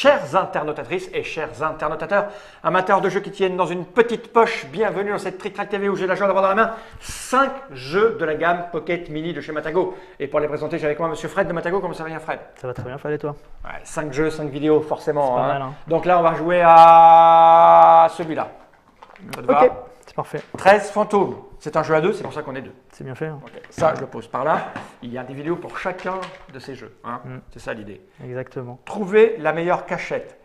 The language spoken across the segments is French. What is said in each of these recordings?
Chères internautatrices et chers internautateurs, amateurs de jeux qui tiennent dans une petite poche, bienvenue dans cette Trick Track TV où j'ai la joie d'avoir dans la main 5 jeux de la gamme Pocket Mini de chez Matago. Et pour les présenter, j'ai avec moi Monsieur Fred de Matago. Comment ça va bien, Fred? Ça va très bien, Fred, et toi? Ouais, 5 jeux, 5 vidéos, forcément. Pas mal, hein. Donc là, on va jouer à celui-là. Ça te va? Ok, c'est parfait. 13 fantômes. C'est un jeu à deux, c'est pour ça qu'on est deux. C'est bien fait. Hein. Ok, ça, je le pose par là. Il y a des vidéos pour chacun de ces jeux. C'est ça l'idée. Exactement. Trouver la meilleure cachette.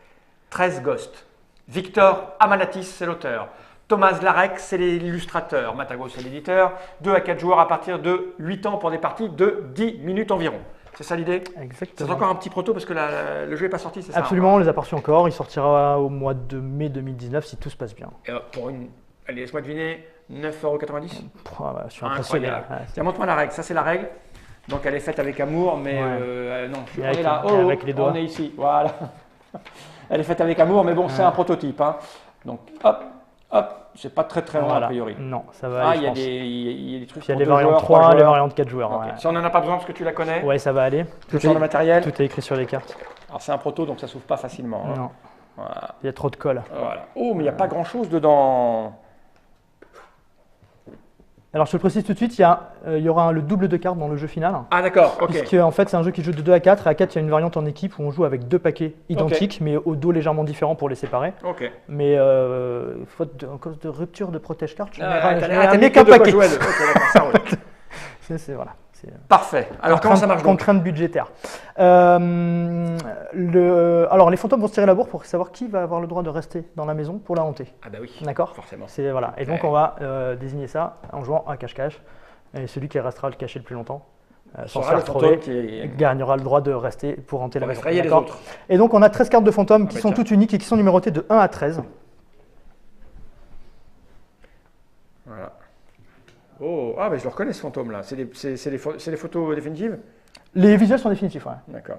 13 Ghosts. Victor Amanatis, c'est l'auteur. Thomas Larec, c'est l'illustrateur. Matago, c'est l'éditeur. 2 à 4 joueurs à partir de 8 ans pour des parties de 10 minutes environ. C'est ça l'idée? Exactement. C'est encore un petit proto parce que le jeu n'est pas sorti, c'est ça? Absolument, on les a pas reçus encore. Il sortira au mois de mai 2019 si tout se passe bien. Et pour une. Allez, laisse-moi deviner, 9,90 €. Je suis impressionné. Incroyable. Tiens, montre-moi la règle. Ça, c'est la règle. Donc, elle est faite avec amour, mais non, on est là. avec les doigts. On est ici. Voilà. Elle est faite avec amour, mais bon, c'est un prototype. Hein. Donc, hop, hop. C'est pas très loin Voilà. a priori. Non, ça va aller, il y je a pense. des trucs. Puis il y a pour les 2 variantes joueurs, 3, 3 les joueurs. variantes 4 joueurs. Ok. Ouais. Ça, on n'en a pas besoin parce que tu la connais. Ouais, ça va aller. Tout sur le matériel. Tout est écrit sur les cartes. Alors, c'est un proto, donc ça s'ouvre pas facilement. Hein. Non, Voilà. il y a trop de colle. Voilà. Oh, mais il n'y a pas grand-chose dedans. Alors, je te le précise tout de suite, il y aura le double de cartes dans le jeu final. Ah, d'accord, ok. Puisque en fait, c'est un jeu qui joue de 2 à 4. Et à 4, il y a une variante en équipe où on joue avec 2 paquets identiques, mais au dos légèrement différents pour les séparer. Ok. Mais faute en cause de rupture de protège-carte, je n'ai t'as ramené mis qu'un que de quoi paquet. jouer à deux. Ok, d'accord, ça roule. Voilà. Parfait. Alors, comment ça marche donc? Contrainte budgétaire. Alors, les fantômes vont se tirer la bourre pour savoir qui va avoir le droit de rester dans la maison pour la hanter. Ah bah oui, D'accord? forcément. Voilà. Et donc, on va désigner ça en jouant à cache-cache. Et celui qui restera le caché le plus longtemps, sans se Sera le faire trouver, fantôme gagnera le droit de rester pour hanter la pour maison. effrayer les D'accord? autres. Et donc, on a 13 cartes de fantômes qui bah sont tiens. toutes uniques et qui sont numérotées de 1 à 13. Voilà. Oh, ah, mais je le reconnais ce fantôme-là. C'est les photos définitives? Les visuels sont définitifs, ouais. D'accord.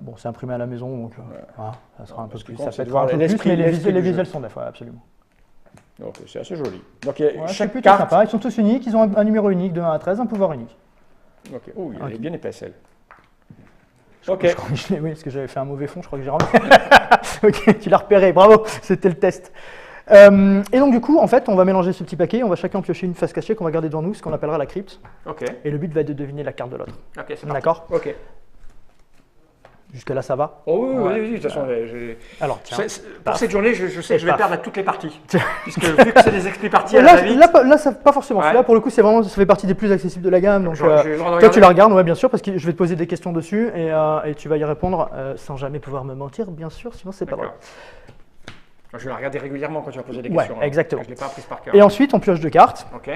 Bon, c'est imprimé à la maison, donc voilà, ça sera un peu ce qui plus, compte, ça c'est peut de être voir un peu plus, l'esprit- mais l'esprit les du visuels jeu. sont des fois, absolument. Donc, c'est assez joli. Donc, il y a Ouais, c'est chaque plutôt carte. sympa, ils sont tous uniques, ils ont un numéro unique de 1 à 13, un pouvoir unique. Ok. Oh, elle est bien épaisse, elle. Je Ok. crois que oui, parce que j'avais fait un mauvais fond, je crois que j'ai rendu. Ok, tu l'as repéré, bravo, c'était le test. Et donc du coup, en fait, on va mélanger ce petit paquet, on va chacun piocher une face cachée qu'on va garder devant nous, ce qu'on appellera la crypte. Ok. Et le but va être de deviner la carte de l'autre. Ok, c'est parti. D'accord? Ok. Jusque là, ça va? Oh oui, Ouais. oui, de toute façon, Alors, tiens. pour cette journée, je sais que je vais paf. perdre à toutes les parties. Puisque vu que c'est des expli parties à Là, la vite. là, ça, pas forcément. Ouais. Là, pour le coup, c'est vraiment, ça fait partie des plus accessibles de la gamme. Donc, J'ai le droit de toi, regarder tu la regardes, ouais, bien sûr, parce que je vais te poser des questions dessus et tu vas y répondre sans jamais pouvoir me mentir, bien sûr, sinon c'est pas drôle. D'accord. Je vais la regarder régulièrement quand tu vas poser des Ouais, questions. hein. exactement. Je ne l'ai pas apprise par cœur. Et ensuite, on pioche 2 cartes. Ok.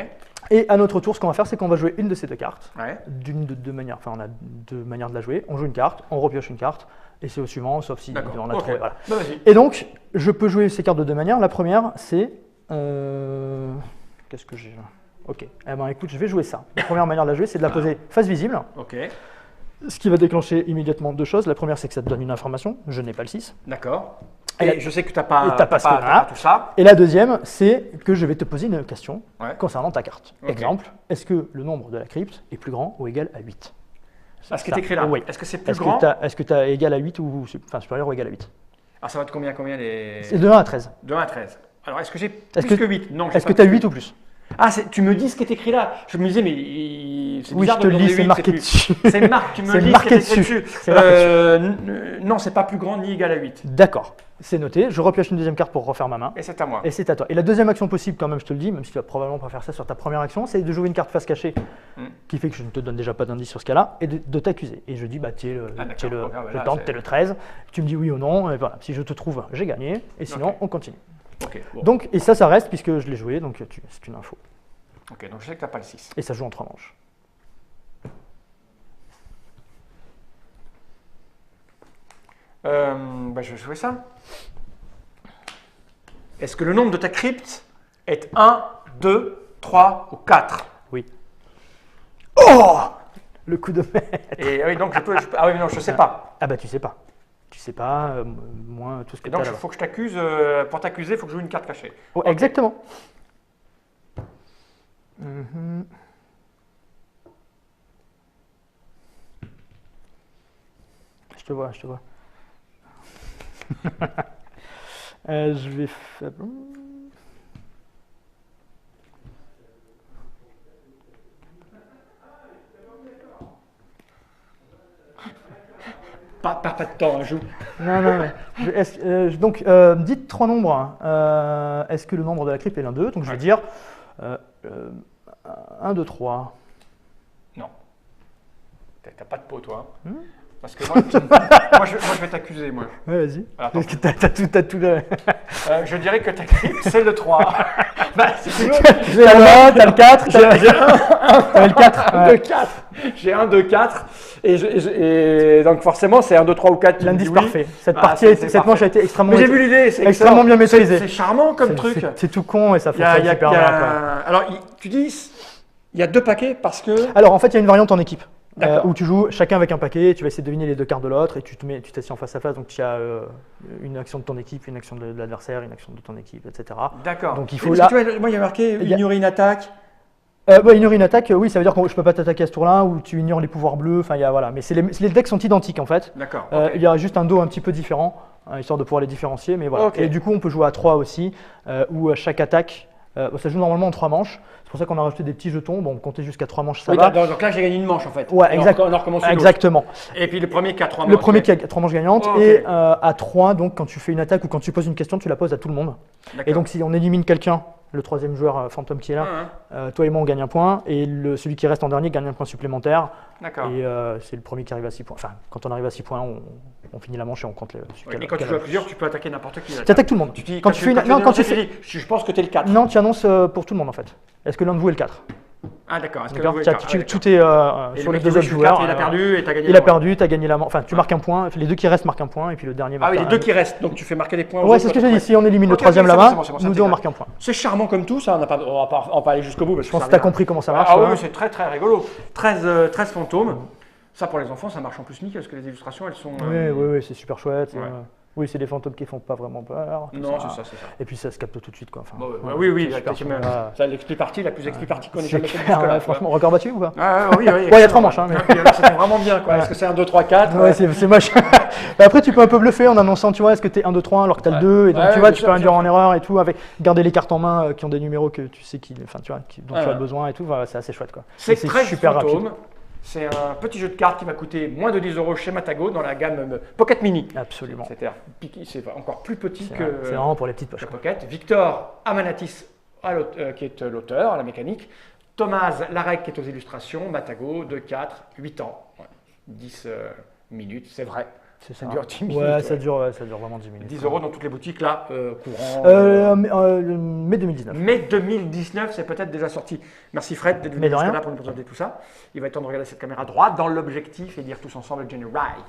Et à notre tour, ce qu'on va faire, c'est qu'on va jouer une de ces 2 cartes. Ouais. D'une de 2 manières. Enfin, on a 2 manières de la jouer. On joue une carte, on repioche une carte, et c'est au suivant, sauf si D'accord. on a Ok. trouvé. Voilà. Bah, vas-y. Et donc, je peux jouer ces cartes de 2 manières. La première, c'est. Qu'est-ce que j'ai là? Ok. Eh ben, écoute, je vais jouer ça. La première manière de la jouer, c'est de la poser face visible. Ok. Ce qui va déclencher immédiatement 2 choses. La première, c'est que ça te donne une information. Je n'ai pas le 6. D'accord. Et Et je sais que tu n'as pas, t'as pas ce qu'on a. tout ça. Et la deuxième, c'est que je vais te poser une question Ouais. concernant ta carte. Ok. Exemple, est-ce que le nombre de la crypte est plus grand ou égal à 8? Ah, ce qui est écrit là. Oui. Est-ce que c'est plus Est-ce grand? que tu as égal à 8 ou enfin, supérieur ou égal à 8? Ah, ça va de combien les. C'est de 1 à 13. De 1 à 13. Alors, est-ce que j'ai Est-ce plus que- que 8? Non, Est-ce que tu as 8 ou plus? Ah, tu me dis ce qui est écrit là. Je me disais, mais c'est Oui, bizarre je te de le demander lis, c'est 8, marqué plus. dessus. C'est marqué, tu me C'est lis ce qui marqué est écrit dessus. dessus. C'est marqué Non, c'est pas plus grand ni égal à 8. D'accord, c'est noté. Je repioche une deuxième carte pour refaire ma main. Et c'est à moi. Et c'est à toi. Et la deuxième action possible, quand même, je te le dis, même si tu vas probablement pas faire ça sur ta première action, c'est de jouer une carte face cachée, qui fait que je ne te donne déjà pas d'indice sur ce cas-là, et de t'accuser. Et je dis, bah, tu es le, Ah, d'accord. tu es le- Ok, ouais, je là, tente, c'est- tu es le 13. Tu me dis oui ou non, et voilà. Si je te trouve, j'ai gagné, et sinon, Ok. on continue. Ok, bon. Donc, et ça reste, puisque je l'ai joué, donc c'est une info. Ok, donc je sais que tu n'as pas le 6. Et ça joue en 3 manches. Bah, je vais jouer ça. Est-ce que le nombre de ta crypte est 1, 2, 3 ou 4? Oui. Oh! Le coup de maître. Et oui, donc ah oui, mais non, je ne sais pas. Ah bah tu sais pas. Tu sais pas, moins tout ce que Et tu as donc, il là-bas. faut que je t'accuse. Pour t'accuser, il faut que je joue une carte cachée. Oh, exactement. Mhm. Je te vois, je te vois. Je vais faire... Pas de temps, hein, joue. Non, non, mais donc, dites 3 nombres. Est-ce que le nombre de la crypte est l'un d'eux? Donc, je vais dire 1, 2, 3. Non. T'as pas de peau, toi. Hmm. Parce que moi, je vais t'accuser, moi. Ouais, vas-y. Attends. Parce que t'as tout. Je dirais que ta crypte, c'est le 3. Bah, si tu veux, J'ai le 1, t'as le 4. T'as le 4. 1, 2, 4. J'ai 1, 2, 4. Et donc, forcément, c'est 1, 2, 3 ou 4. L'indice parfait. Cette Cette manche a été extrêmement, Mais j'ai vu l'idée, c'est extrêmement bien maîtrisée. C'est charmant comme truc. C'est tout con et ça fonctionne super bien. Alors, tu dis, il y a 2 paquets parce que. Alors, en fait, il y a une variante en équipe. D'accord. Où tu joues chacun avec un paquet, tu vas essayer de deviner les 2 cartes de l'autre et tu t'assieds en face à face. Donc, tu as une action de ton équipe, une action de l'adversaire, une action de ton équipe, etc. D'accord. Donc, il faut là. Moi, il y a marqué ignorer une attaque. Ignorer une attaque, oui, ça veut dire que je peux pas t'attaquer à ce tour-là ou tu ignores les pouvoirs bleus. Enfin, voilà. Mais les decks sont identiques en fait. D'accord. Il y a juste un dos un petit peu différent, histoire de pouvoir les différencier. Mais voilà. Okay. Et du coup, on peut jouer à 3 aussi, où chaque attaque, ça joue normalement en 3 manches. C'est pour ça qu'on a rajouté des petits jetons. Bon, compter jusqu'à 3 manches, ça va. Donc là, j'ai gagné une manche en fait. Ouais, exactement. On en recommence une autre. Exactement. Et puis le premier qui a 3 manches. Le premier qui a 3 manches gagnantes. Oh, okay. Et à 3, donc quand tu fais une attaque ou quand tu poses une question, tu la poses à tout le monde. Et donc si on élimine quelqu'un, le 3e joueur fantôme qui est là, toi et moi on gagne un point. Et celui qui reste en dernier gagne un point supplémentaire. D'accord. Et c'est le premier qui arrive à 6 points. Enfin, quand on arrive à 6 points, on finit la manche et on compte les. Mais quand tu joues à plusieurs, tu peux attaquer n'importe qui. Tu attaques tout le monde. Quand tu fais je pense que tu es le 4. Non, tu annonces pour tout le monde en fait. Est-ce que l'un de vous est le 4? Ah d'accord. Tout est sur les 2 autres joueurs. Il a perdu et tu as gagné. Il a perdu, tu as gagné la manche. Enfin, tu marques un point. Les 2 qui restent marquent un point et puis le dernier va. Ah oui, les 2 qui restent. Donc tu fais marquer des points. Ouais, c'est ce que j'ai dit. Si on élimine le 3e là-bas, nous 2 on marque un point. C'est charmant comme tout, ça. On va pas aller jusqu'au bout. Je pense que tu as compris comment ça marche. Ah oui, c'est très très rigolo. 13 fantômes. Ça pour les enfants, ça marche en plus nickel parce que les illustrations, elles sont. Oui, c'est super chouette. Ouais. Oui, c'est des fantômes qui font pas vraiment peur. Non, c'est ça. Et puis ça se capte tout de suite, quoi. Enfin, oui, c'est l'expli partie la plus expli partie qu'on ait jamais fait jusque-là. Franchement, record battu ou pas? Oui. Ouais, il y a 3 manches. Là, c'était vraiment bien, quoi. Est-ce que c'est 1, 2, 3, 4? Ouais, c'est moche. Après, tu peux un peu bluffer en annonçant, tu vois, est-ce que t'es 1, 2, 3 alors que t'as le 2, et donc tu vois, tu peux induire en erreur et tout, avec garder les cartes en main qui ont des numéros que tu sais dont tu as besoin et tout. C'est assez chouette, quoi. C'est très super rapide. C'est un petit jeu de cartes qui va coûter moins de 10 € chez Matago dans la gamme Pocket Mini. Absolument. C'est encore plus petit que. C'est vraiment pour les petites poches. Pocket. Victor Amanatis, qui est l'auteur, la mécanique. Thomas Larec, qui est aux illustrations. Matago, 2, 4, 8 ans. 10 minutes, c'est vrai. Ça dure 10 minutes. Ouais, ça dure vraiment 10 minutes. 10 € dans toutes les boutiques, là, courant. Mai 2019. Mai 2019, c'est peut-être déjà sorti. Merci Fred d'être venu jusqu'à là pour nous présenter tout ça. Il va être temps de regarder cette caméra droite dans l'objectif et dire tous ensemble Jenny Reich.